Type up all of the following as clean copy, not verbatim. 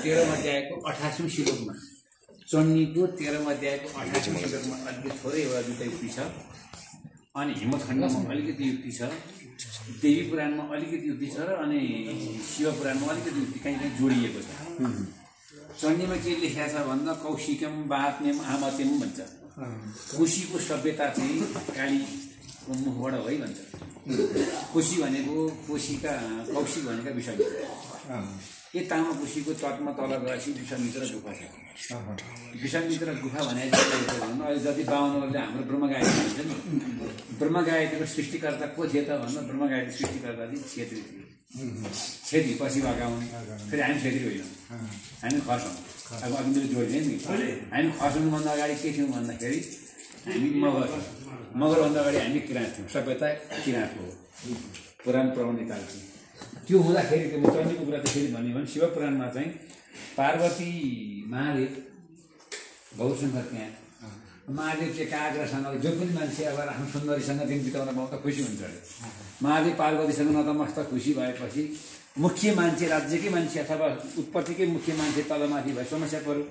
13 अध्यायको 28औं श्लोकमा चण्डीको 13 अध्यायको 28औं श्लोकमा अलिकति थोरै एउटा दुईटा युक्ति छ अनि हिमखण्डमा अलिकति युक्ति छ देवी पुराणमा अलिकति युक्ति छ र अनि शिव पुराणमा अलिकति युक्ति कहीँ जोडिएको छ चण्डीमा के लेखेको छ भन्दा कौशिकम वात्म्यम आमत्यम भन्छ कोशीको सभ्यता चाहिँ कालीको मुखबाट है भन्छ कोशी भनेको कोशीका कौशिक भनेका विश्वामित्र यो तामा कोशीको तटमा तल गएपछि विश्वामित्र गुफा छ विश्वामित्र गुफा भने अहिले जति बाहुनहरूले हाम्रो ब्रह्मगायत्री भन्छ नि ब्रह्मगायत्रीको सृष्टिकर्ता को थिए त भन्दा ब्रह्मगायत्री सृष्टिकर्ता चाहिँ छेत्री थियो छेत्री पछि भएका हुन् फेरि हामी छेत्री होइनौँ हामी खर्छौँ अब अघि मैले जोडिदिएँ नि हामी खर्चौँभन्दा अगाडि के थियौँ भन्दाखेरि हामी मगरभन्दा अगाडि हामी किराँत थियौँ सभ्यता किराँतको हो पुराण प्रबन्धिकाल थियो त्यो हुँदाखेरि त्यो चण्डीको कुरा त फेरि भन्यो भने शिव पुराणमा चाहिँ पार्वती महादेव गौरशङ्कर त्यहाँ महादेव चाहिँ काग्रासँग जो पनि मान्छे अब आफ्नो सुन्दरीसँग दिन बिताउन पाउँदा खुसी हुन्छ अरे महादेव पार्वतीसँग नतमस्त खुसी भएपछि मुख्य मान्छे राज्यकै मान्छे अथवा उत्पत्तिकै मुख्य मान्छे तलमाथि भए समस्या पर्यो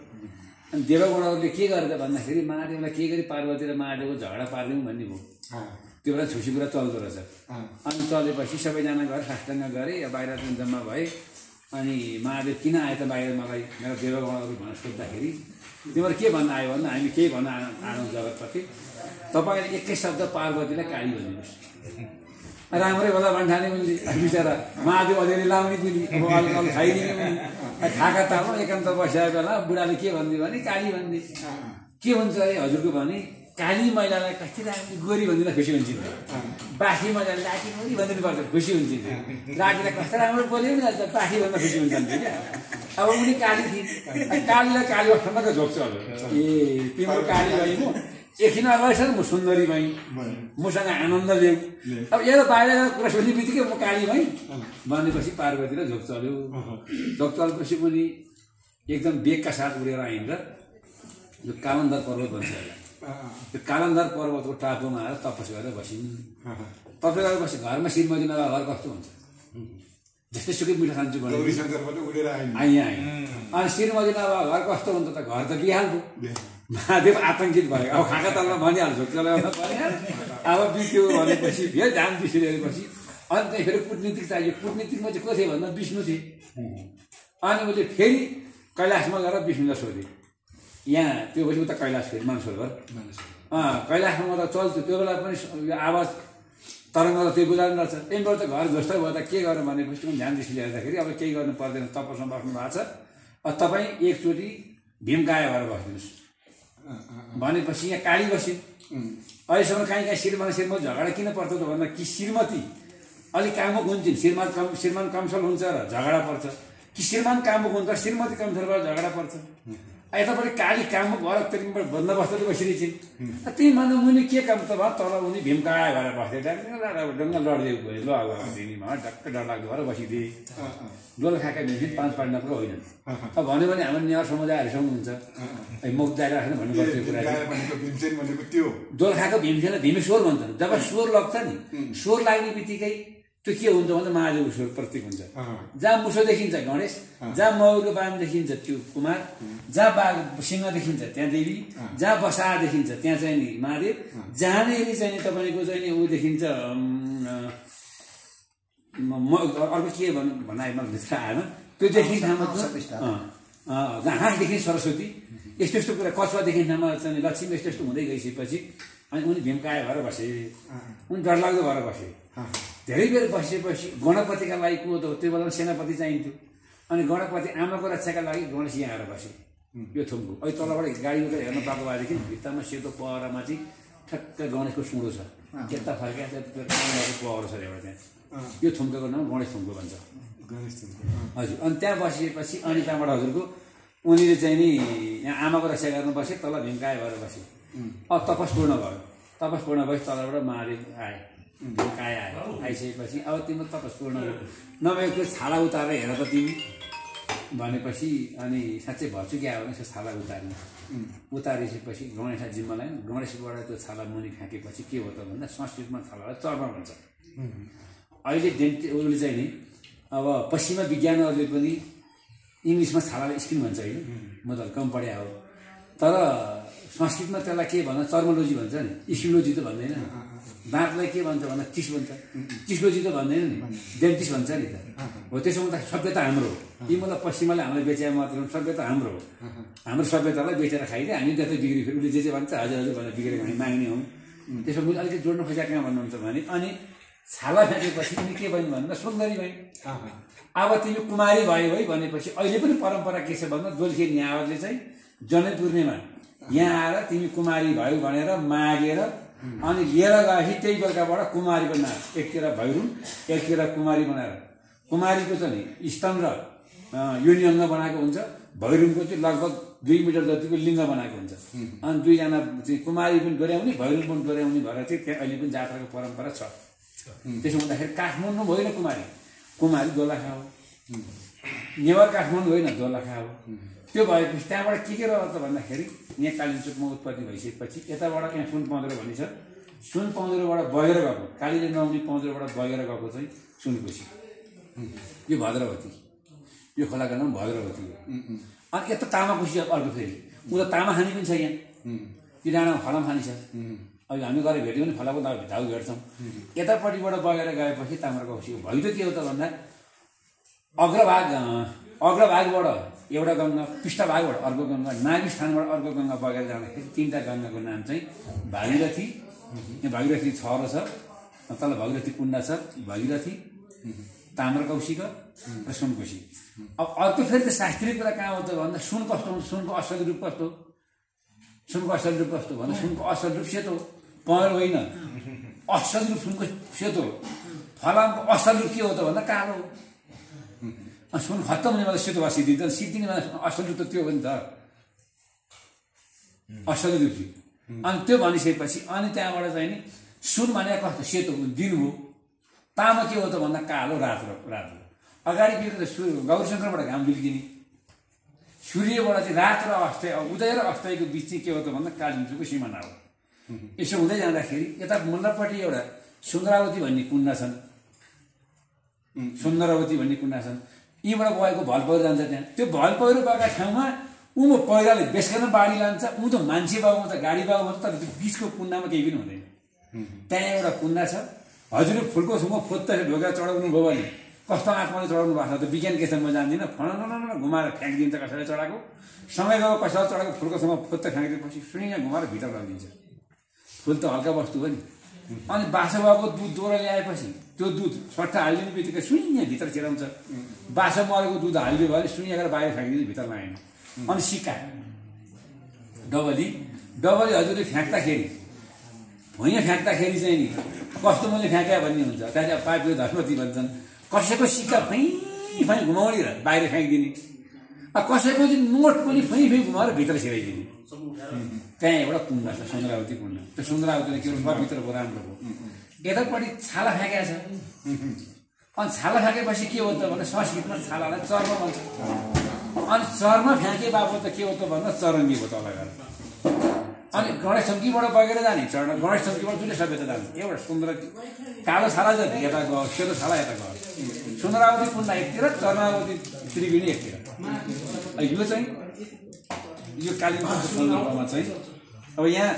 अनि देवगुणहरूले के गरेर भन्दाखेरि महादेवलाई के गरी पार्वती र महादेवको झगडा पारिदिउँ भन्ने भयो त्यो बेला छुसी कुरा चल्दो रहेछ अनि चलेपछि सबैजना गएर साष्टाङ्ग गरे बाहिर जम्मा भए अनि महादेव किन आयो त बाहिर मलाई मेरो देवगुणहरू भनेर सोद्धाखेरि तिमीहरू के भन्न आयो भन्दा हामी केही भन्न आयौँ जगतपति तपाईँले एकै शब्द पार्वतीलाई काली भनिदिनुहोस् राम्रै होला भन्ठाने पनि बिचरा महादेव अलिअलि लाउने पनि अलिअलि खाइदिने पनि खाका तामा एकान्त बस्या बेला बुढाले के भनिदियो भने काली भनिदिए के हुन्छ अरे हजुरको भने काली महिलालाई कति राम्रो गोरी भनिदिँदा खुसी हुन्छ बासी महिलाले लाठी गोरी भनिदिनु पर्छ खुसी हुन्छ लाठीलाई कस्तो राम्रो बोल्यो नि बासी भन्दा खुसी हुन्छ क्या अब उनी काली थिए कालीलाई काली अवस्थामा झोक्छ अब ए तिम्रो काली भइ म एकछिन रहेछ म सुन्दरी भई मसँग आनन्द ल्याऊ अब यो बाहिर कुरा सुन्ने बित्तिकै म काली भई भनेपछि पार्वतीले झोक चल्यो झोक चलेपछि पनि एकदम बेगका साथ उडेर आइन्छ यो कालन्धर पर्वत भन्छ त्यो कालन्धर पर्वतको टापुमा आएर तपस गरेर बसिन् तपस गरेर बसी घरमा श्रीमती नभए घर कस्तो हुन्छ जस्तै सुकै मिठो खान्छु भने आइँ अनि श्रीमती नभए घर कस्तो हुन्छ त घर त बिहाल्दो महादेव आतङ्कित भयो अब खाका तलमा भनिहाल्छ चलाउन भनिहाल्छ अब बित्यो भनेपछि फेरि ध्यान बिर्सिरहेपछि अनि त्यही फेरि कुटनीतिक चाहियो कुटनीतिकमा चाहिँ को थियो भन्दा विष्णु थिए अनि उसले फेरि कैलाशमा गएर विष्णुलाई सोधे यहाँ त्यो पछि उता कैलाश फेरि मानसरोवर कैलाशमा त चल्थ्यो त्यो बेला पनि आवाज तरङ्ग त्यो बुझाउनु रहेछ यहीँबाट त घर जस्तो भयो त के गर्नु भनेपछि ध्यान दृष्टि ल्याउँदाखेरि अब केही गर्नु पर्दैन तपसमा बस्नु भएको छ अब तपाईँ एकचोटि भीमकाय भएर बस्दिनुहोस् भनेपछि यहाँ काली बसिन् अहिलेसम्म कहीँ श्रीमान झगडा किन पर्छ त भन्दा कि श्रीमती अलिक कामुक हुन्छन् श्रीमान कमसल हुन्छ र झगडा पर्छ कि श्रीमान कामुक हुन्छ श्रीमती कमसल भएर झगडा पर्छ यतापट्टि काली कामुक भएर त्यहाँबाट बन्दोबस्त बसिरहेछन् त्यही मान्दा मुनि के काम त भयो तल उनी भीमकाय भएर बस्थ्यो त्यहाँदेखि डङ्गा लडिदिएको भयो ल अब दिनीमा ढक्क डरलाग्दो भएर बसिदिए डोल खाएका भीमसित 5 पाण्डवको होइनन् अब भन्यो भने हाम्रो नेवार समुदायहरूसँग हुन्छ मुख जारी राखेर भन्नुपर्छ कुरा डोल खाएको भीमसेन भीमेश्वर भन्छन् जब स्वर लाग्छ नि स्वर लाग्ने बित्तिकै त्यो के हुन्छ भन्दा महादेवको स्वर प्रतीक हुन्छ जहाँ मुसो देखिन्छ गणेश जहाँ मौरको बाण देखिन्छ त्यो कुमार जहाँ बाघ सिंह देखिन्छ त्यहाँ देवी जहाँ बसा देखिन्छ त्यहाँ चाहिँ नि महादेव जहाँनिर चाहिँ नि तपाईँको चाहिँ नि ऊ देखिन्छ अर्को के भनाइ मलाई थाहा आएन त्यो देखिने ठाउँमा जहाँ हाँस देखिने सरस्वती यस्तो यस्तो कुरा कछुवा देखिने ठाउँमा चाहिँ लक्ष्मी यस्तो यस्तो हुँदै गइसकेपछि अनि उनी भीमकाय भएर बसे उनी डरलाग्दो भएर बसे धेरै बेर बसेपछि गणपतिका लागि को त्यो बेला सेनापति चाहिन्थ्यो अनि गणपति आमाको रक्षाका लागि गणेश यहाँ आएर बसे यो थुम्को अहिले तलबाट गाडीबाट हेर्न पाएको भएदेखि भित्तामा सेतो पहरामा चाहिँ ठ्याक्क गणेशको सुँडो छ यता फर्किया पहरो छ एउटा त्यहाँ यो थुम्काको नाम गणेश थुम्को भन्छ हजुर अनि त्यहाँ बसिएपछि अनि त्यहाँबाट हजुरको उनीले चाहिँ नि यहाँ आमाको रक्षा गर्न बसे तल भीमकाय भएर बसे अब तपस पूर्ण भयो तपस पूर्ण भएपछि तलबाट महादेव आए भीमकाय आयो आइसकेपछि अब तिम्रो तपस पूर्ण नभएको छाला उतारेर हेर त तिमी भनेपछि अनि साँच्चै भर्चुकी आयो भने त्यो छाला उतारेपछि गणेशलाई जिम्मा लाग्यो गणेशबाट त्यो छाला मुनि फ्याँकेपछि के हो त भन्दा संस्कृतमा छालालाई चर्मा भन्छ अहिले उसले चाहिँ नि अब पश्चिमा विज्ञानहरूले पनि इङ्ग्लिसमा छालालाई स्किन भन्छ होइन, म त कम पढे हो, तर संस्कृतमा त्यसलाई के भन्छ चर्मोलोजी भन्छ नि, स्किनोलोजी त भन्दैन। दाँतलाई के भन्छ भन्दा टिस भन्छ, टिसलोजी त भन्दैन नि, डेन्टिस्ट भन्छ नि त। हो त्यसो हुँदा सभ्यता हाम्रो हो, यी मतलब पश्चिमले हामीलाई बेचेर मात्र सभ्यता हाम्रो हो, हाम्रो सभ्यतालाई बेचेर खाइदिए हामी त्यतै बिग्री फेरि उसले जे भन्छ हजुर हजुर भनेर बिग्रेको हामी माग्ने हौँ। त्यसो मैले अलिकति जोड्नु खोजेको कहाँ भन्नुहुन्छ भने, अनि छाला फ्याँकेपछि तिमी के भइन् भन्दा सुन्दरी भइन्। अब तिमी कुमारी भयो है भनेपछि अहिले पनि परम्परा के छ भन्दा दोलखे न्यावरले चाहिँ जनै पूर्णिमा यहाँ आएर तिमी कुमारी भयो भनेर मागेर अनि लिएर गएपछि त्यही बेलुकाबाट कुमारीको नाम एकतिर भैरुङ एकतिर कुमारी बनाएर, कुमारीको चाहिँ नि स्तन र योनि अङ्ग बनाएको हुन्छ, भैरुङको चाहिँ लगभग 2 मिटर जतिको लिङ्ग बनाएको हुन्छ। अनि दुईजना चाहिँ कुमारी पनि डोर्याउने भैरुङ पनि डोर्याउने भएर चाहिँ त्यहाँ अहिले पनि जात्राको परम्परा छ। त्यसो हुँदाखेरि काठमाडौँ होइन कुमारी, कुमारी दोलखा हो, नेवार काठमाडौँ होइन दोलखा हो। त्यो भएपछि त्यहाँबाट के रह्यो त भन्दाखेरि यहाँ कालिम्पोङमा उत्पत्ति भइसकेपछि यताबाट यहाँ सुन पँधेरो भनिन्छ, सुन पँधेरोबाट बगेर गएको, कालीले नआउने पँधेरोबाट बगेर गएको चाहिँ सुनकोशी, यो भद्रवती, यो खोलाको नाम भद्रवती हो। अनि यता तामाकोशी अर्को फेरि उता तामा खानी पनि छ, यहाँ यो डाँडामा फलाम खानी छ। अब हामी गएर भेट्यौँ भने फलाको धाउ भेट्छौँ। यतापट्टिबाट बगेर गएपछि ताम्राकोशी हो। भइदियो के हो त भन्दा अग्रभागबाट एउटा गङ्गा, पृष्ठभागबाट अर्को गङ्गा, नाभि स्थानबाट अर्को गङ्गा बगेर जाँदाखेरि 3टा गङ्गाको नाम चाहिँ भागीरथी, यहाँ भागीरथी छरो छ, तल भागीरथी कुण्डा छ, भागीरथी, ताम्रकोशी र सुनकोशी। अब अर्को फेरि त शास्त्रीय कुरा कहाँ हो त भन्दा सुन कस्तो हुन्छ, सुनको असली रूप कस्तो, सुनको असली रूप कस्तो भन्दा सुनको असली रूप सेतो, पहेँलो होइन, असली रूप सुनको सेतो। फलामको असली रूप के हो त भन्दा कालो। सुन खत्तम हुने बेला सेतो भए सिद्धिन्छ, सिद्धिने बेला असली रूप त त्यो हो नि त, असली रूप थियो। अनि त्यो भनिसकेपछि अनि त्यहाँबाट चाहिँ नि सुन भनेको कस्तो सेतो दिन हो, तामा के हो त भन्दा कालो रातो रातो। अगाडि के गौरीशङ्करबाट घाम बिल्किने, सूर्यबाट चाहिँ रात र अस्ताय, उदय र अस्तायको बिच चाहिँ के हो त भन्दा कालिम्पोङको सिमाना हो। यसो हुँदै जाँदाखेरि यता मुल्लापट्टि एउटा सुन्दरावती भन्ने कुण्डा छन्, सुन्दरावती भन्ने कुण्डा छन्, यीबाट गएको भल पहिरो जान्छ त्यहाँ। त्यो भल पहिरो गएका ठाउँमा उँभो पहिराले बेसकन बाढी लान्छ, ऊ त मान्छे बाबुमा त गाडी बाबुमा त, तर त्यो बिचको कुण्डामा केही पनि हुँदैन। त्यहाँ एउटा कुण्डा छ, हजुरले फुलको छुमा फोत्ता ढोका चढाउनु भयो भने कस्तो आत्माले चढाउनु भएको छ त विज्ञान के छ म जान्दिनँ, फन घुमाएर फ्याँकिदिन्छ कसैले चढाएको, सँगै गएको कसैलाई चढाएको फुलको छुमा फोत्ता फ्याँकिदिएपछि सुइँ घुमाएर भित्र लगिदिन्छ। फुल त हल्का वस्तु हो नि। अनि बाछो बाबुको दुध दोहोरो ल्याएपछि त्यो दुध सट्टा हालिदिने बित्तिकै सुइँ भित्र छिराउँछ, बाछो मरेको दुध हालिदियो भने सुइँ गरेर बाहिर फ्याँकिदिन्छ, भित्र लगाएन। अनि सिक्का डबली हजुरले फ्याँक्दाखेरि भुइँ फ्याँक्दाखेरि चाहिँ नि कस्तो मैले फ्याँक्या भन्ने हुन्छ, त्यहाँ चाहिँ पापी धर्मती भन्छन्। कसैको सिक्का फैँ घुमाउने र बाहिर फ्याँकिदिने, कसैको चाहिँ नोट पनि फैँ घुमाएर भित्र छिराइदिने। त्यहाँ एउटा कुण्ड छ सुन्दरावती कुण्ड, त्यो सुन्दरावतीले के पवित्रको राम्रो हो। यतापट्टि छाला फ्याँकेको छ, अनि छाला फ्याँकेपछि के हो त भन्दा संस्कृतमा छालालाई चर्म भन्छ। अनि चर्म फ्याँके बाबत त के हो त भन्दा चरङ्गी हो तल गएर। अनि गणेश चम्कीबाट बगेर जाने चढ्न, गणेश चम्कीबाट दुईले सभ्यता जान्छ। एउटा सुन्दर कालो छाला जति यता गयो, सेतो छाला यता गयो, सुन्दरावती कुण्ड एकतिर, चर्मावती त्रिवेणी एकतिर। यो चाहिँ यो कालिम्पोङको सन्दर्भमा चाहिँ अब यहाँ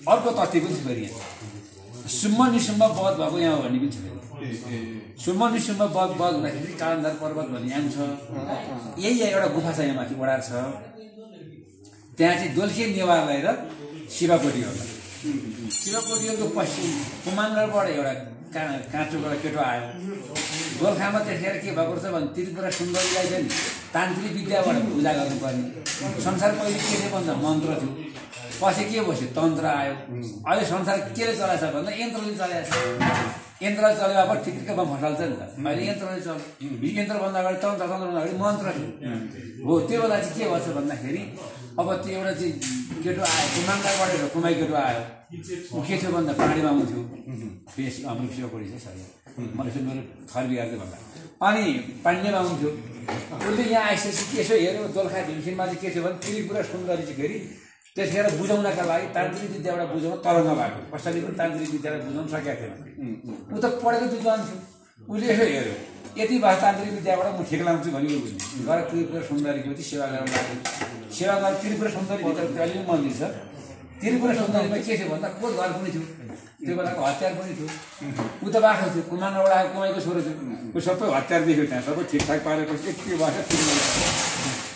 अर्को तथ्य पनि छ फेरि, यहाँ सुम्म निसुम्म बध भएको यहाँ भन्ने पनि छ फेरि। सुम्म निसुम्म बध हुँदाखेरि कालन्धार पर्वत भन्ने यहाँ छ, यही एउटा गुफा छ यहाँ माथि ओडार छ, त्यहाँ चाहिँ दोलखे नेवारलाई र शिवकोटीहरूलाई, शिवकोटीहरूको पश्चिम कुमानगढबाट एउटा काँचोबाट केटो आयो गोर्खामा। त्यतिखेर के भएको छ भने त्रिपुरा सुन्दरीलाई चाहिँ तान्त्रिक विद्याबाट पूजा गर्नुपर्ने, संसार पहिले के थियो भन्दा मन्त्र थियो, पछि के बस्यो तन्त्र आयो। अहिले संसार केले चलाएछ भन्दा यन्त्रले चलाएछ, यन्त्रले चलेपछि ठिक्कमा फसाल्छ नि त। अहिले यन्त्रले चल्यो, यन्त्रभन्दा अगाडि तन्त्रभन्दा अगाडि मन्त्र थियो हो। त्यो बेला चाहिँ के भन्छ भन्दाखेरि अब त्यो एउटा चाहिँ केटो आयो कुमानगढबाट, कुमाई केटो आयो, ऊ के थियो भन्दा पाहाडी बाबु थियो, हाम्रो शिवकोटी चाहिँ सरी मैले चाहिँ मेरो थर बिगार्दै भन्दा। अनि पाण्डे बाबु थियो, उसले यहाँ आइसकेपछि त्यसो हेऱ्यो दोलखा भीमसेनमा चाहिँ के थियो भने त्रिपुरा सुन्दरी चाहिँ फेरि त्यतिखेर बुझाउनका लागि तान्त्रिक विद्याबाट बुझाउन तर नभएको, कसैले पनि तान्त्रिक विद्यालाई बुझाउन सकेको थिएन। ऊ त पढेको विद्वान थियो, उसले यसो हेऱ्यो यति वास्तान्तरिक विद्याबाट म ठेक लाउँछु भनेको बुझ्नु गएर त्रिपुरा सुन्दरीको सेवा गर्न लाग्यो सेवा गरेर त्रिपुरा सुन्दरीभित्र अलिअलि मन्दिर छ त्रिपुरा सुन्दरीमा के थियो भन्दा कोट घर पनि थियो त्यो बेलाको हतियार पनि थियो ऊ त बाठो थियो कुमानबाट आएको कुमाईको छोरो थियो ऊ सबै हतियार देख्यो त्यहाँ सबै ठिकठाक पारेपछि यति बाटो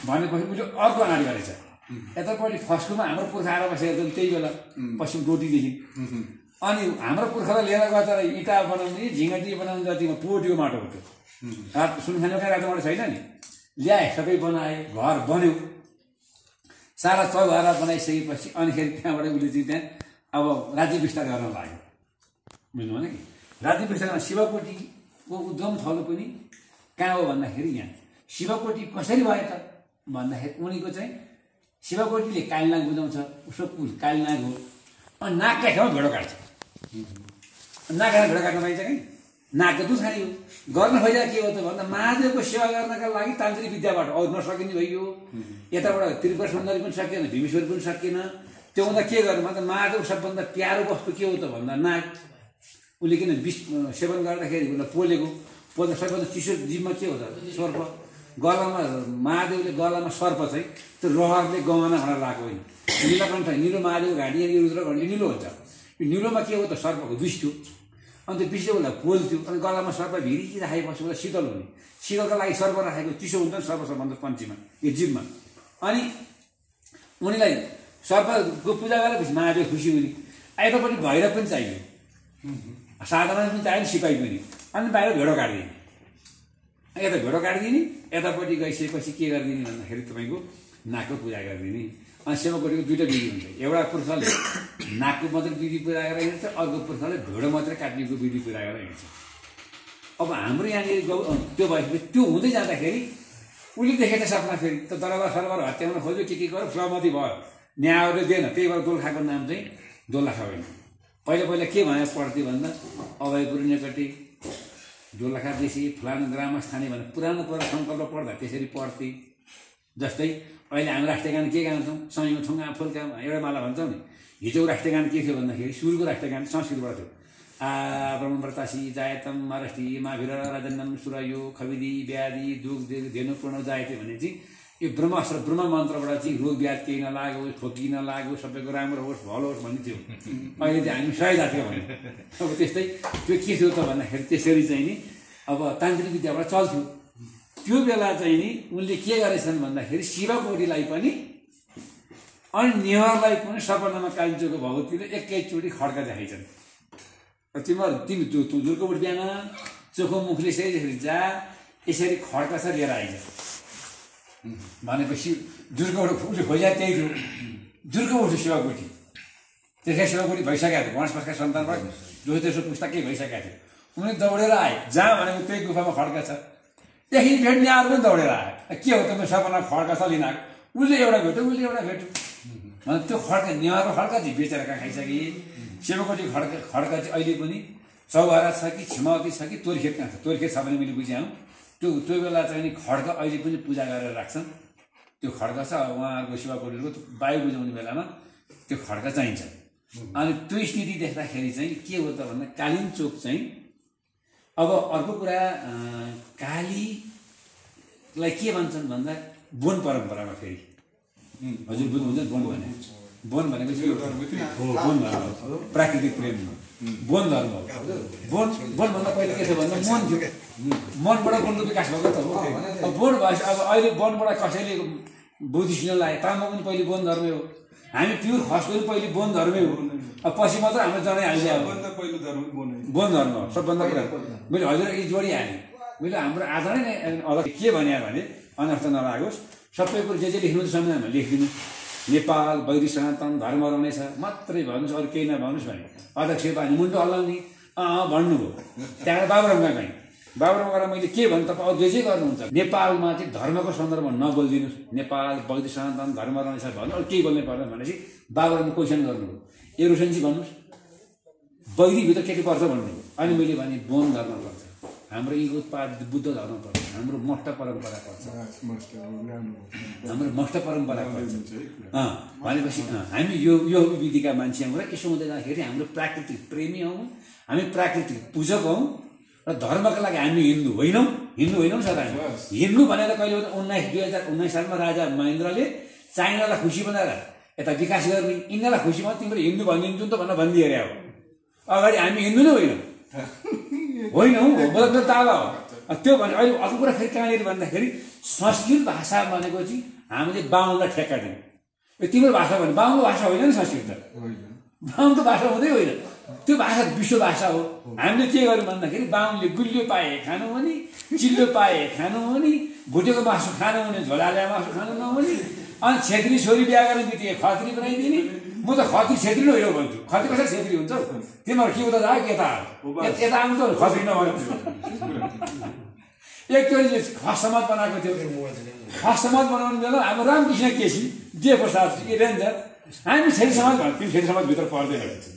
भनेपछि उसले अर्को अगाडि गरेछ यतापट्टि फस्टोमा हाम्रो पुर्खा आएर बसेको थियो त्यही बेला पश्चिम डोटीदेखि अनि हाम्रो पुर्खालाई लिएर गएर तर इँटा बनाउने झिङ्गटी बनाउने जतिमा पोट्यो माटो थियो सुनखाने कहाँ रातो माटो छैन नि ल्याए सबै बनाए घर बन्यो सारा चौघरा बनाइसकेपछि अनिखेरि त्यहाँबाट उसले चाहिँ त्यहाँ अब राज्य विस्तार गर्न लाग्यो बुझ्नु भने कि राज्य विस्तारमा शिवकोटीको उद्गम थलो पनि कहाँ हो भन्दाखेरि यहाँ शिवकोटी कसरी भयो त भन्दाखेरि उनीको चाहिँ शिवकोटीले कालीनाग बुझाउँछ उसको कुल कालीनाग हो अनि नागका ठाउँमा भेडो काट्छ नागका भेडो काट्न पाइन्छ कि नागको दुध खाने हो गर्न खोजेको के हो त भन्दा महादेवको सेवा गर्नका लागि तान्त्रिक विद्याबाट अरू नसकिने भइयो यताबाट त्रिपुरा सुन्दरी पनि सकिएन भीमेश्वर पनि सकिएन त्यो हुँदा के गर्नु भन्दा महादेव सबभन्दा प्यारो वस्तु के हो त भन्दा नाग उसले किन विष सेवन गर्दाखेरि उसलाई पोल्दा सबैभन्दा चिसो जीवमा के हो त सर्प गलामा महादेवले गलामा सर्प चाहिँ त्यो रहरले गहना भनेर लगाएको होइन नीलकण्ठ निलो महादेव घाँटी अनि रुद्र घण्टी निलो हुन्छ यो निलोमा के हो त सर्पको विष थियो अनि त्यो विषले उसलाई पोल्थ्यो अनि गलामा सर्प भिरी राखेपछि उसलाई शीतल हुने शीतलको लागि सर्प राखेको चिसो हुन्छ नि सर्प सबभन्दा पन्छीमा यो जीवमा अनि उनीलाई सर्पको पूजा गरेपछि महादेव खुसी हुने यतापट्टि भैरव पनि चाहियो साधारण पनि चाहियो सिपाही पनि अनि बाहिर भेडो काटिदिने यता भेडो काटिदिने यतापट्टि गइसकेपछि के गरिदिने भन्दाखेरि तपाईँको नागको पूजा गरिदिने अनि सेवाकोटीको दुईवटा विधि हुन्छ एउटा पुर्खाले नागको मात्रै विधि पूजा गरेर हिँड्छ अर्को पुर्खाले भेडो मात्रै काट्नेको विधि पूजा गरेर हिँड्छ अब हाम्रो यहाँनिर त्यो भएपछि त्यो हुँदै जाँदाखेरि उसले देखेको सपना फेरि त दरबार सरबार हत्याउन खोज्यो के गर्यो सहमति भयो न्यायले दिएन त्यही भएर दोलखाको नाम चाहिँ दोलखा होइन पहिला के भयो पढ्थ्यो भन्दा अभय पुण्यकटी दोलखा देशी फलानु ग्रामस्थानी भनेर पुरानो सङ्कल्प पढ्दा त्यसरी पढ्थे जस्तै अहिले हामी राष्ट्रिय गान के गाउँछौँ सयौँ ठुङ्गा फुल्का एउटा माला भन्छौँ नि हिजो राष्ट्रिय गान के थियो भन्दाखेरि सुरुको राष्ट्रिय गान संस्कृतबाट थियो ब्रह्मप्रतासी जायतम महाराष्ट्री माभिर राजन्नम सुरायो खविदी व्याधि दुख धेनु पूर्ण जायते भने चाहिँ यो ब्रह्मास्त्र ब्रह्म मन्त्रबाट चाहिँ रोग व्याध केही नलागोस् खोकी नलागोस् सबैको राम्रो होस् भलो होस् भन्ने थियो अहिले चाहिँ हामी सही जाथ्यौँ भने अब त्यस्तै त्यो के थियो त भन्दाखेरि त्यसरी चाहिँ नि अब तान्त्रिक विद्याबाट चल्थ्यो त्यो बेला चाहिँ नि उनले के गरेछन् भन्दाखेरि शिवकोटीलाई पनि अनि नेवारलाई पनि सपनामा कालिचोको भगवतीले एकैचोटि खड्का देखाइछन् तिमी दुर्गाकोट बिहान चोखो मुखले यसरी जा यसरी खड्का छ लिएर आइज भनेपछि दुर्गाकोट उसले खोजा त्यही थियो दुर्गाकोट शिवकोटी त्यसै शिवकोटी भइसकेको थियो गणेश पक्षका सन्तानबाट जो तेस्रो पुस्तकै भइसकेको थियो उनीले दौडेर आए जहाँ भनेको त्यही गुफामा खड्का छ त्यही भेट्ने अरू पनि दौडेर आयो के हो त मेरो सपना खड्का छ लिन आएको उसले एउटा भेट्यो उसले एउटा भेट्यो भने त्यो खड्का नेवारको खड्का चाहिँ बेचेर कहाँ खाइसके शिवकोटी खड्का चाहिँ अहिले पनि चौहारा छ कि छिमावती छ कि तोरखेत कहाँ छ तोरखेत छ भने मैले बुझेँ त्यो बेला चाहिँ नि खड्का अहिले पनि पूजा गरेर राख्छन् त्यो खड्का छ उहाँहरूको शिवकोटीको वायु बुझाउने बेलामा त्यो खड्का चाहिन्छ अनि त्यो स्थिति देख्दाखेरि चाहिँ के हो त भन्दा कालीन चोक चाहिँ अब अर्को कुरा कालीलाई के भन्छन् भन्दा बोन परम्परामा फेरि हजुर बुझ्नुहुन्छ बोन भने बोन भनेपछि बोन धर्म प्राकृतिक प्रेम बोन धर्म हो बोन भन्दा पहिला के छ भन्दा मन थियो मनबाट बोनको विकास भएको त हो अब बोन भएपछि अब अहिले बोनबाट कसैले बुद्धिस्ट लाए तामा पनि पहिले बोन धर्मै हो हामी प्युर खसको पनि पहिले बोन धर्मै हो अब पछि मात्र हाम्रो जनै हालिदियो बोन धर्म हो सबभन्दा कुरा मैले हजुर यी जोडिहालेँ मैले हाम्रो आधारै नै अलग के भने अनर्थ नलागोस् सबै कुरो जे लेख्नु समयमा लेखिदिनु नेपाल वैदिक सनातन धर्म रहनेछ मात्रै भन्नुहोस् अरू केही नभन्नुहोस् भने अध्यक्ष पानी मुन्टो हल्लाउने भन्नुभयो त्यहाँबाट बाबुराम गएँ बाबुराम गएर मैले के भन्नु तपाईँ अरू जे गर्नुहुन्छ नेपालमा चाहिँ धर्मको सन्दर्भमा नबोलिदिनुहोस् नेपाल वैदिक सनातन धर्म रहनेछ भन्नु अरू केही बोल्नै पर्दैन भनेपछि बाबुरामले क्वेसन गर्नुभयो ए रोशनजी भन्नुहोस् वैदिकभित्र के पर्छ भन्नुभयो अनि मैले भने बोन धर्म पर्छ हाम्रो यी उत्पादित बुद्ध धर्म पर्छ हाम्रो मष्ट परम्परा पर्छ हाम्रो मष्ट परम्परा पर्छ भनेपछि हामी यो विधिका मान्छे हौँ र यसो हुँदै जाँदाखेरि हाम्रो प्राकृतिक प्रेमी हौँ हामी प्राकृतिक पूजक हौँ र धर्मका लागि हामी हिन्दू होइनौँ हिन्दू होइनौँ सर हामी हिन्दू भनेर कहिले 2019 सालमा राजा महेन्द्रले चाइनालाई खुसी बनाएर यता विकास गर्ने यिनीहरूलाई खुसी बनाएर तिम्रो हिन्दू भनिदिन्छु त भनेर भनिदिए अरे अब अगाडि हामी हिन्दू नै होइनौँ मेरो दावा हो त्यो भने अहिले अर्को कुरा फेरि कहाँनिर भन्दाखेरि संस्कृत भाषा भनेको चाहिँ हामीले बाहुनलाई ठेक्का दियौँ यो तिम्रो भाषा भने बाहुनको भाषा होइन नि संस्कृत त बाहुनको भाषा हुँदै होइन त्यो भाषा विश्व भाषा हो हामीले के गर्यौँ भन्दाखेरि बाहुनले गुलियो पाए खानु हुने चिल्लो पाए खानु हुने भुटेको मासु खानु हुने झोलाल्या मासु खानु नहुने अनि छेत्री छोरी बिहा गर्न बित्तिकै खत्री बनाइदिने म त खत्री छेत्री नै होइन भन्छु खत्री कसरी छेत्री हुन्छ तिमीहरू के उता जा यता यता आउनु त खत्री नभन्छु एकचोटि खस समाज बनाएको थियो खस समाज बनाउने बेला हाम्रो रामकृष्ण केसी जे प्रसाद रेन्जर हामी छेत्री समाज भन्छ तिमी छेत्री समाजभित्र पर्दैन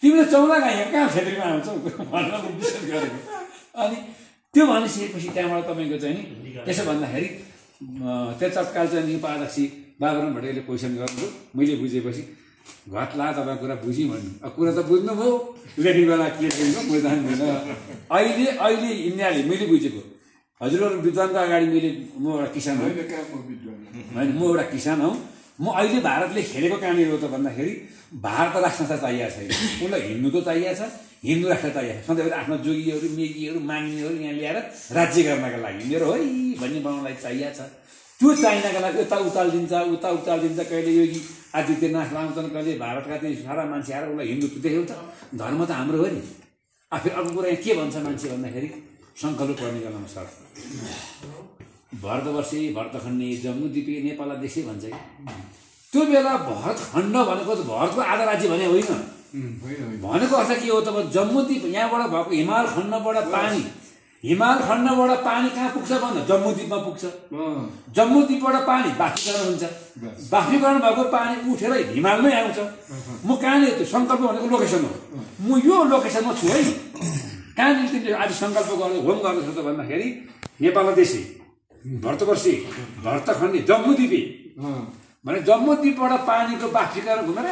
तिमीले चौला गाई कहाँ छेत्रीमा आउँछौ भनेर विश्वास गरेको अनि त्यो भनिसकेपछि त्यहाँबाट तपाईँको चाहिँ नि त्यसो भन्दाखेरि त्यो तत्काल चाहिँ नि उपाध्यक्ष बाबुराम भट्टराईले क्वेसन गर्नुभयो मैले बुझेपछि घटला तपाईँको कुरा बुझेँ भन्नु अब कुरा त बुझ्नुभयो लेख्ने बेला के लेख्नु म जान्दिनँ अहिले यिनीहरूले मैले बुझेको हजुरहरू विद्वानको अगाडि म एउटा किसान हो होइन म एउटा किसान हौ म अहिले भारतले खेलेको कहाँनिर हो त भन्दाखेरि भारत राष्ट्र संस्था चाहिएको छैन उसलाई हिन्दू त चाहिएको छ हिन्दू राष्ट्र चाहिएको छ सधैँ आफ्नो जोगीहरू मेगीहरू माग्नेहरू यहाँ ल्याएर राज्य गर्नका लागि मेरो है भन्ने बनाउनलाई चाहिएको छ त्यो चाहिनका लागि उता उचालिदिन्छ कहिले योगी आदित्यनाथ लाउँछन् कहिले भारतका चाहिँ सारा मान्छे आएर उसलाई हिन्दू देख्यौ त धर्म त हाम्रो हो नि फेरि अर्को कुरा यहाँ के भन्छ मान्छे भन्दाखेरि सङ्कल्प पर्ने बेलामा सर भरतवर्षे भरतखण्डे जम्मूद्वीपे नेपाललाई देशै भन्छ त्यो बेला भरतखण्ड भनेको त भरतको आधा राज्य भने होइन भनेको अर्थ के हो त जम्मूद्वीप यहाँबाट भएको हिमाल खण्डबाट पानी कहाँ पुग्छ भन्दा जम्मूद्वीपमा पुग्छ जम्मूद्वीपबाट पानी बाष्पीकरण हुन्छ बाष्पीकरण भएको पानी उठेर हिमालमै आउँछ म कहाँनिर त्यो सङ्कल्प भनेको लोकेसन हो म यो लोकेसनमा छु है कहाँनिर तिमीले आज सङ्कल्प गर्नु होम गर्दैछौ त भन्दाखेरि नेपाल देशै भरतवर्षे भरतखण्डे जम्मूद्वीपे भने जम्मूद्वीपबाट पानीको बाष्पीकरण घुमेर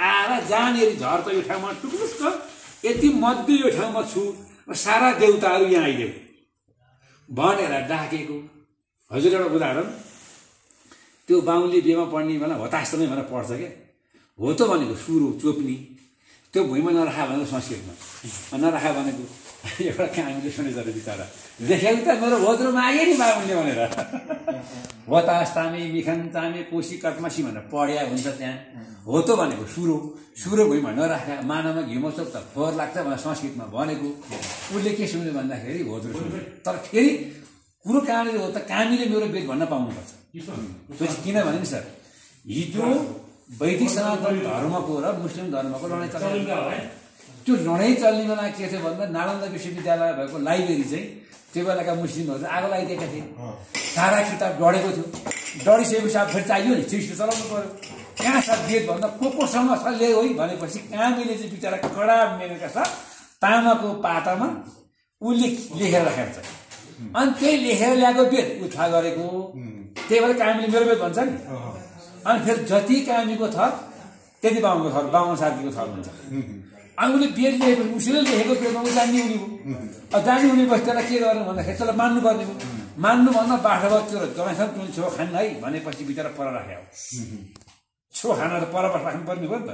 आएर जहाँनिर झर्छ यो ठाउँमा टुक्रुक्क यति मध्य यो ठाउँमा छु सारा देउताहरू यहाँ आइदेऊ भनेर डाकेको हजुर एउटा उदाहरण त्यो बाहुनले बिहेमा पढ्ने बेला हतास्तमै भनेर पढ्छ क्या हो त भनेको सुरु चोप्नी त्यो भुइँमा नराखा भनेको संस्कृतमा नराखा भनेको एउटा कामीले सुनेछ अरे बिचरा देखेको त मेरो भोत्रो मागे नि बाहुनले भनेर हतास तामे मिखन तामे कोसी कटमासी भनेर पढ्या हुन्छ त्यहाँ हो त भनेको सुरो भुइँमा नराखा मानामा घिउमचोक त फोहोर लाग्छ भनेर संस्कृतमा भनेको उसले के सुन्यो भन्दाखेरि होद्रो सुन्यो तर फेरि कुरो कहाँनिर हो त कामीले मेरो बेद भन्न पाउनुपर्छ त्यो चाहिँ किनभने नि सर हिजो वैदिक सनातन धर्मको र मुस्लिम धर्मको लडाइँ चल्छ त्यो लडाइँ चल्ने बेला के थियो भन्दा नालन्दा विश्वविद्यालय भएको लाइब्रेरी चाहिँ त्यो बेलाका मुस्लिमहरू आगो लगाइदिएका थिए सारा किताब डढेको थियो डढिसकेपछि अब फेरि चाहियो नि चिज चलाउनु पर्यो कहाँ छ वेद भन्दा कोसँग छ ले है भनेपछि कामीले चाहिँ बिचरा कडा मेरेका छ तामाको पातामा उसले लेखेर राखेको छ अनि त्यही लेखेर ल्याएको वेद उ थाहा गरेको त्यही भएर कामीले मेरो वेद भन्छ नि अनि फेरि जति कामीको थर त्यति बाहुनको थर बाहुन साथीको थर हुन्छ अनि उसले वेद लेखेपछि उसले लेखेको वेदमा ऊ जान्ने हुने भयो जान्ने हुने बस त्यसलाई के गर्नु भन्दाखेरि त्यसलाई मान्नुपर्ने भयो मान्नुभन्दा बाठोबाट त्यो तपाईँसँग तुल छेउ खानु है भनेपछि बिचरा पर राख्यो छो खाना त परबाट राख्नुपर्ने भयो नि त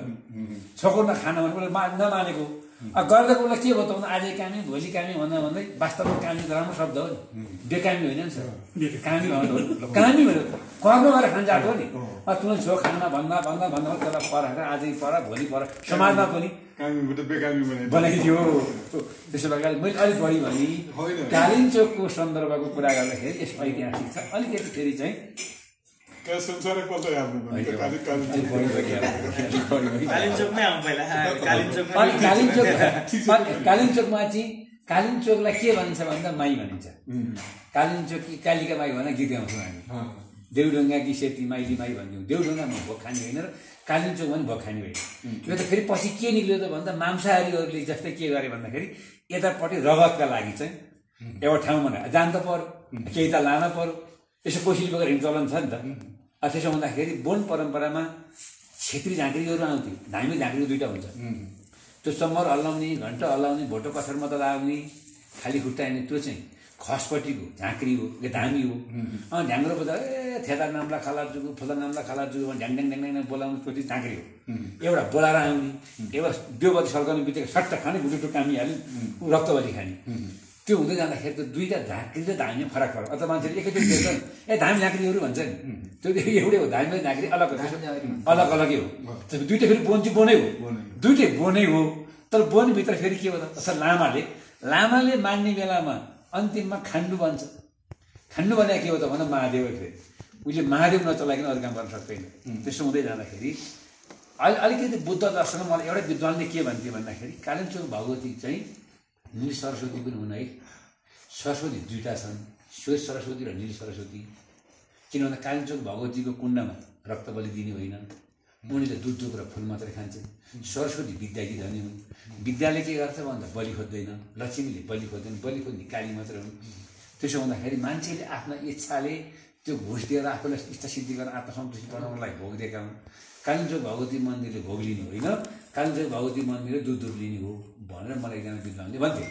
छोको नखाना भने नमानेको गर्दा उसलाई के भयो त भन्दा आज कामी भोलि कामी भन्दा भन्दै वास्तवमा कामी त राम्रो शब्द हो नि बेकामी होइन नि सर कामी भन्नु हो कामी भनेर कर्म गरेर खान जाएको हो नि तुल छेउ खाना भन्दा त्यसलाई पराएर आजै पर भोलि पर समाजमा पनि बनाइदियो त्यसो भएर मैले अलिक बढी भने कालिम्पोङको सन्दर्भको कुरा गर्दाखेरि यसमा ऐतिहासिक छ अलिकति फेरि चाहिँ कालिम्पोङमा चाहिँ कालिम्चोकलाई के भन्छ भन्दा माई भनिन्छ कालिम्चोकी कालिका माई भनेर गीत गाउँछौँ हामी देउढुङ्गाकी सेती माइली माई भन्छौँ देउढुङ्गामा भोग खाने होइन र कालिम्चोक पनि भोग खाने होइन यो त फेरि पछि के निक्ल्यो त भन्दा मांसाहारीहरूले जस्तै के गरे भन्दाखेरि यतापट्टि रगतका लागि चाहिँ एउटा ठाउँमा जान त पर्यो केही त लान पर्यो यसो कोसिस बोकेर हिँड्ने चलन छ नि त त्यसो हुँदाखेरि बोन परम्परामा छेत्री झाँक्रीहरू आउँथे धामी झाँक्रीहरू दुईवटा हुन्छ त्यो चम्मर हल्लाउने घन्टा हल्लाउने भोटो कथरमा त लाउने खाली खुट्टा हिँड्ने त्यो चाहिँ खसपट्टिको झाँक्री हो यो धामी हो ढ्याङ्ग्रो बजा थेदा नाम्ला खाला जुगु फला नाम्ला खाला जुगु ढ्याङ ढ्याङ ढ्याङ ढ्याङ बोलाउनु त्यो चाहिँ झाँक्री हो एउटा बोलाएर आउने एउटा देवबत्ती सल्काउने बित्तिकै सट्ट खाने गुटुटु कामिहाल्ने रक्तबत्ती खाने त्यो हुँदै जाँदाखेरि त दुईवटा झाँक्री र धामी फरक फरक अथवा मान्छेले एकैचोटि देख्छ ए धामी झाँक्रीहरू भन्छ नि त्यो एउटै हो धामी र झाँक्री अलग अलग अलगै हो दुइटै फेरि बोन चाहिँ बोनै हो दुइटै बोनै हो तर बोनभित्र फेरि के हो त असल लामाले मान्ने बेलामा अन्तिममा खान्डु बन्छ खान्डु भने के हो त भन्दा महादेव फेरि उसले महादेव नचलाइकन अरू काम गर्न सक्दैन त्यसो हुँदै जाँदाखेरि अलिकति बुद्ध दर्शन मलाई एउटा विद्वानले के भन्थ्यो भन्दाखेरि कालिम्पोङ भगवती चाहिँ नील सरस्वती पनि हुन् है सरस्वती दुईवटा छन् श्वेत सरस्वती र नील सरस्वती किनभने कालिम्पोङ भगवतीको कुण्डमा रक्त बलि दिने होइन उनीले दुध दुध र फुल मात्रै खान्छन् सरस्वती विद्याकी धनी हुन् विद्याले के गर्छ भन्दा बलि खोज्दैन लक्ष्मीले बलि खोज्दैन बलि खोज्ने काली मात्रै हुन् त्यसो हुँदाखेरि मान्छेले आफ्ना इच्छाले त्यो घुस दिएर आफूलाई इच्छा सिद्धि गरेर आत्मसन्तुष्टि बनाउनलाई भोग दिएका हुन् कालिम्पोङ भगवती मन्दिरले भोग लिने होइन कालिम्पोङ भगवती मन्दिरले दुध दुध लिने हो भनेर मलाई एकजना विद्वानले भन्थ्यो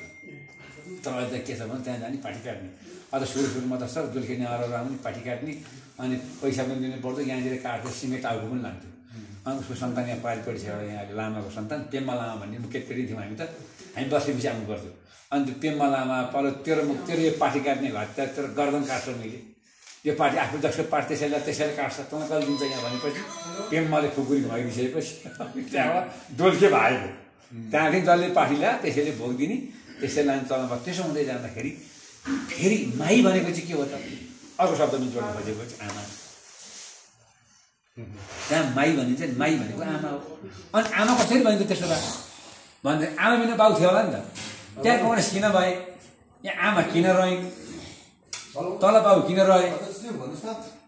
तर अहिले त के छ भने त्यहाँ जाने पाठी काट्ने अझ सुरुमा त सब दुल्खेनी अरहरू आउने पाठी काट्ने अनि पैसा पनि दिनु पर्दो यहाँनिर काट्दै सिमेन्ट टाउको पनि लान्थ्यो अनि उसको सन्तान यहाँ पारिपट्टि छ यहाँ लामाको सन्तान पेम्बा लामा भन्ने केटी थियौँ हामी त हामी बसेपछि आउनु पर्थ्यो अनि त्यो पेम्बा लामा पर तेरो यो पाठी काट्ने घर तेरो गर्दन काट्छ मैले यो पाठी आफू जसको पाठ त्यसैले काट्छ तँलाई कहिले दिन्छ यहाँ भनेपछि पेम्बाले खुकुरी भइदिइसकेपछि त्यहाँबाट डोल्के भएको त्यहाँदेखि जसले पाठी ल्या त्यसैले भोग दिने त्यसै लाने चलन भयो त्यसो हुँदै जाँदाखेरि फेरि माई भनेको चाहिँ के हो त अर्को शब्दमा जोड्नु खोजेको चाहिँ आमा त्यहाँ माई भनिन्छ नि माई भनेको आमा हो अनि आमा कसरी भनिन्छ त्यसो भए भन्दा आमा बिना बाउ थियो होला नि त त्यहाँ गणेश किन भए यहाँ आमा किन रहे तल बाउ किन रहे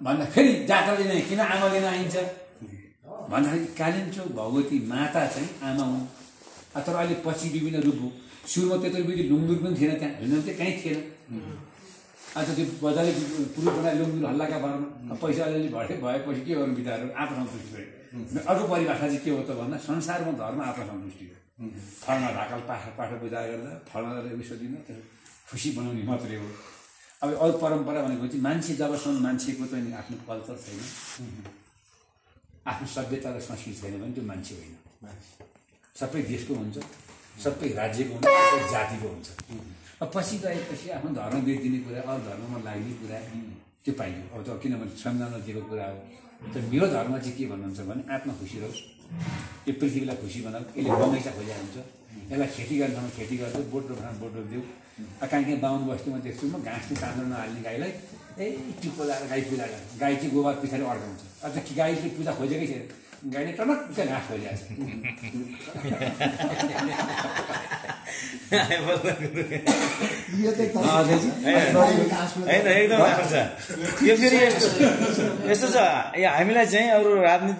भन्दा फेरि जातले नै किन आमा लिन आइन्छ भन्दाखेरि कालिम्पोङ भगवती माता चाहिँ आमा हुन् तर अहिले पछि विभिन्न रूप हो सुरुमा त्यत्रो विधि लुङदुर पनि थिएन त्यहाँ हिँड्नु चाहिँ कहीँ थिएन आज त्यो बजारले पुरो बनाए लुङदुर हल्लाका भरमा पैसा अलिअलि भएपछि के गर्नु बिताएर आत्मसन्तुष्टि गरे अर्को परिभाषा चाहिँ के हो त भन्दा संसारमा धर्म आत्मसन्तुष्टि हो फल्न ढाकल पाठ बुझा गर्दा फल्न विश्व दिन खुसी बनाउने मात्रै हो अब अरू परम्परा भनेको चाहिँ मान्छे जबसम्म मान्छेको चाहिँ आफ्नो कल्चर छैन आफ्नो सभ्यता र संस्कृति छैन भने त्यो मान्छे होइन सबै देशको हुन्छ सबै राज्यको हुन्छ सबै जातिको हुन्छ अब पछि गएपछि आफ्नो धर्म बेचिदिने कुरा अरू धर्ममा लाग्ने कुरा त्यो पाइयो अब त किनभने संविधानमा दिएको कुरा हो तर मेरो धर्म चाहिँ के भन्नुहुन्छ भने आत्मा खुसी रहोस् यो पृथ्वीलाई खुसी बनाऊ यसले बगैँचा खोजेको हुन्छ यसलाई खेती गर्नुमा खेती गर्छु बोट रोप्न बोट रोपिदेऊ कहीँ कहीँ बाहुन बस्तीमा देख्छु म घाँस तान्नु नहाल्ने गाईलाई टिप्पो लगाएर गाई पूजा गर्छ गाई चाहिँ गोबर पछाडि अड्काउँछ अझ गाईले पूजा खोजेकै छैन गाईले टनक्क घाँस खोजिहाल्छ होइन एकदम राम्रो छ यो फेरि यस्तो छ हामीलाई चाहिँ अरू राजनीति